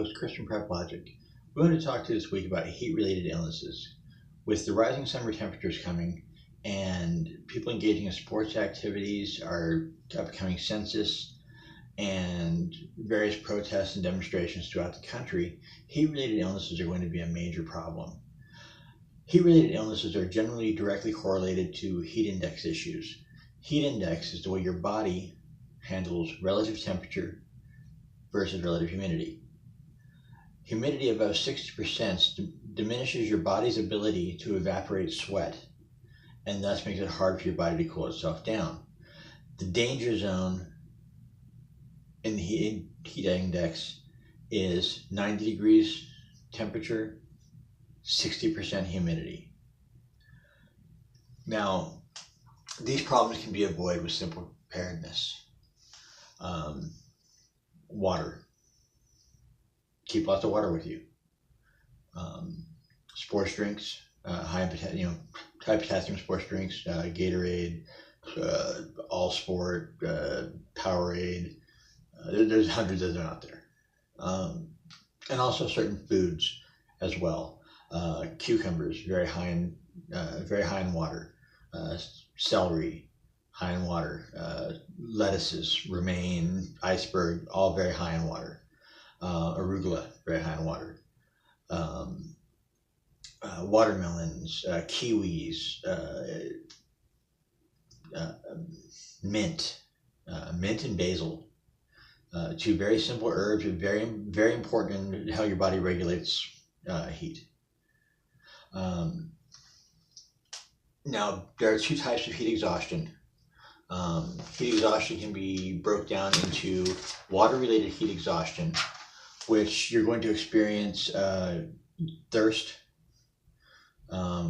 host, Christian Prep Logic. We want to talk to you this week about heat-related illnesses. With the rising summer temperatures coming and people engaging in sports activities, our upcoming census, and various protests and demonstrations throughout the country, heat-related illnesses are going to be a major problem. Heat-related illnesses are generally directly correlated to heat index issues. Heat index is the way your body handles relative temperature versus relative humidity. Humidity above 60% diminishes your body's ability to evaporate sweat, and thus makes it hard for your body to cool itself down. The danger zone in the heat index is 90 degrees temperature, 60% humidity. Now, these problems can be avoided with simple preparedness. Water. Keep lots of water with you. Sports drinks, high potassium sports drinks, Gatorade, All Sport, Powerade. There's hundreds of them out there, and also certain foods as well. Cucumbers, very high in water. Celery, high in water. Lettuces, romaine, iceberg, all very high in water. Arugula, very high in water. Watermelons, kiwis, mint and basil. Two very simple herbs, very, very important in how your body regulates heat. Now, there are two types of heat exhaustion. Heat exhaustion can be broken down into water-related heat exhaustion, which you're going to experience thirst,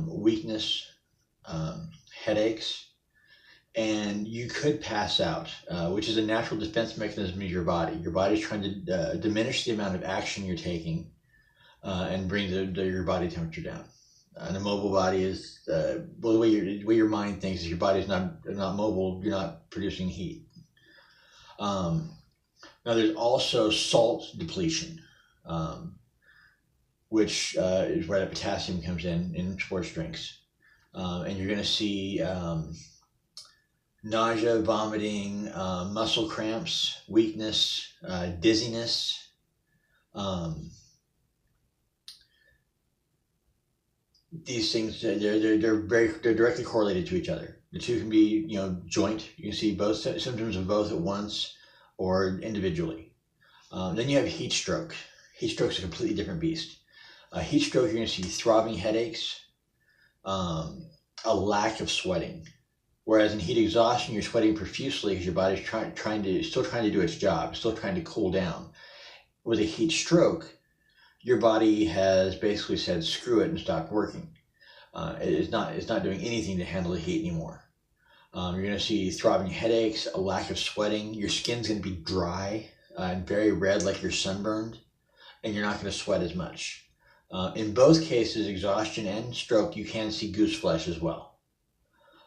weakness, headaches, and you could pass out, which is a natural defense mechanism of your body. Your body's trying to diminish the amount of action you're taking and bring your body temperature down. An immobile body is, the way your mind thinks is your body's not mobile, you're not producing heat. Now there's also salt depletion, which is where the potassium comes in sports drinks. And you're going to see nausea, vomiting, muscle cramps, weakness, dizziness. These things, they're directly correlated to each other. The two can be, joint. You can see both symptoms of both at once or individually. Then you have heat stroke. Heat stroke is a completely different beast. Heat stroke, you're going to see throbbing headaches, a lack of sweating. Whereas in heat exhaustion, you're sweating profusely because your body's still trying to do its job, still trying to cool down. With a heat stroke, your body has basically said screw it and stopped working. It's not doing anything to handle the heat anymore. You're going to see throbbing headaches, a lack of sweating. Your skin's going to be dry and very red, like you're sunburned, and you're not going to sweat as much. In both cases, exhaustion and stroke, you can see goose flesh as well,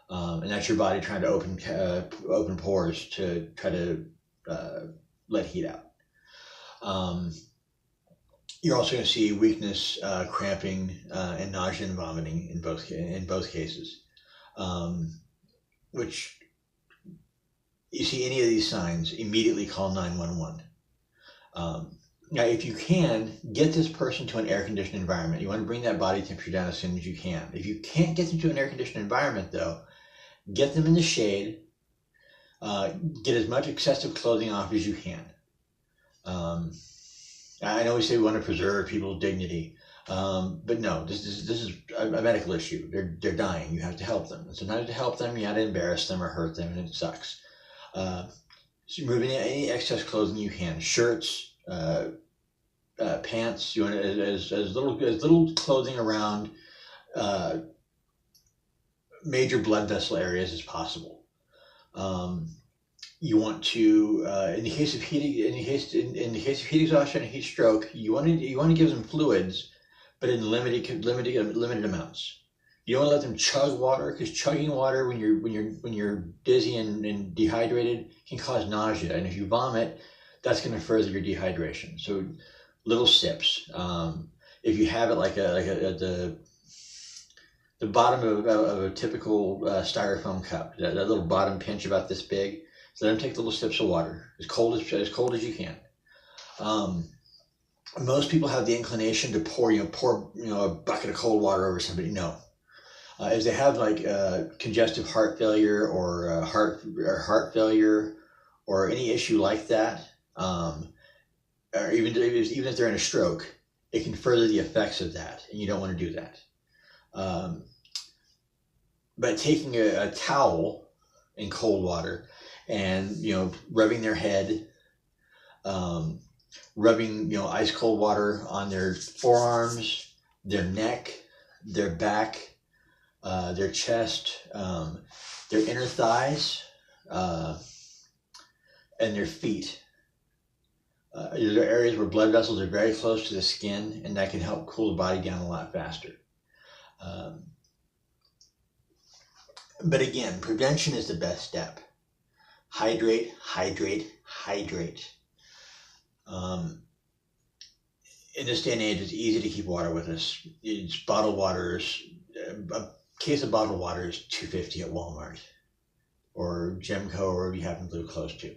and that's your body trying to open pores to try to let heat out. You're also going to see weakness, cramping, and nausea and vomiting in both cases. Which, you see any of these signs, immediately call 911. Now, if you can, get this person to an air-conditioned environment. You want to bring that body temperature down as soon as you can. If you can't get them to an air-conditioned environment, though, get them in the shade. Get as much excessive clothing off as you can. I know we say we want to preserve people's dignity, but no, this is a medical issue. They're dying. You have to help them. And sometimes to help them, you have to embarrass them or hurt them, and it sucks. So remove any excess clothing you can. Shirts, pants. You want as little clothing around major blood vessel areas as possible. You want to, in the case of heat exhaustion and heat stroke, you want to give them fluids, but in limited amounts. You don't want to let them chug water, because chugging water when you're dizzy and dehydrated can cause nausea, and if you vomit, that's going to further your dehydration. So little sips. If you have it like the bottom of a typical styrofoam cup, that little bottom pinch about this big, so let them take little sips of water, as cold as you can. Um, Most people have the inclination to pour a bucket of cold water over somebody. No, if they have like congestive heart failure or heart failure or any issue like that, or even if they're in a stroke, it can further the effects of that, and you don't want to do that. Um, but taking a towel in cold water and rubbing their head, um, rubbing ice cold water on their forearms, their neck, their back, their chest, their inner thighs, uh, and their feet. These are areas where blood vessels are very close to the skin, and that can help cool the body down a lot faster. Um, but again, prevention is the best step. Hydrate, hydrate, hydrate. In this day and age, it's easy to keep water with us. It's bottled water. A case of bottled water is $2.50 at Walmart or Gemco or wherever you happen to live close to.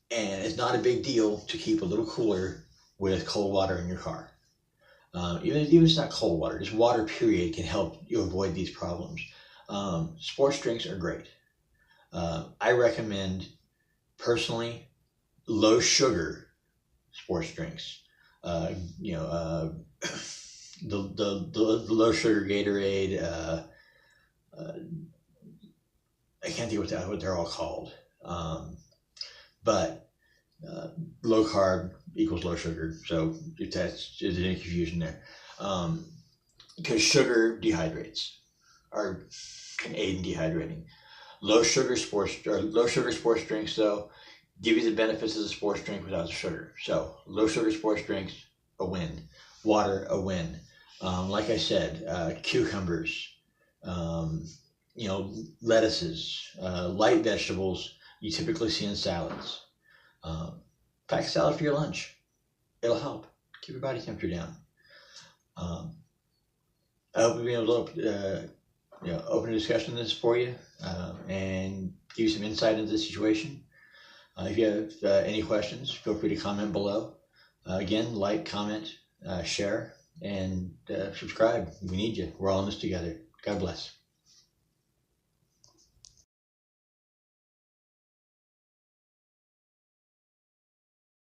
And it's not a big deal to keep a little cooler with cold water in your car. Even if it's not cold water, just water period can help you avoid these problems. Sports drinks are great. I recommend personally low sugar sports drinks. The low sugar Gatorade. I can't think of what they're all called. But low carb equals low sugar. So if there's any confusion there, because sugar dehydrates or can aid in dehydrating. Low sugar sports drinks though give you the benefits of the sports drink without the sugar. So low sugar sports drinks, a win. Water, a win. Like I said, cucumbers, lettuces, light vegetables you typically see in salads. Pack a salad for your lunch. It'll help keep your body temperature down. I hope we've been able to open a discussion on this for you and give you some insight into the situation. If you have any questions, feel free to comment below. Again, like, comment, share, and subscribe. We need you. We're all in this together. God bless.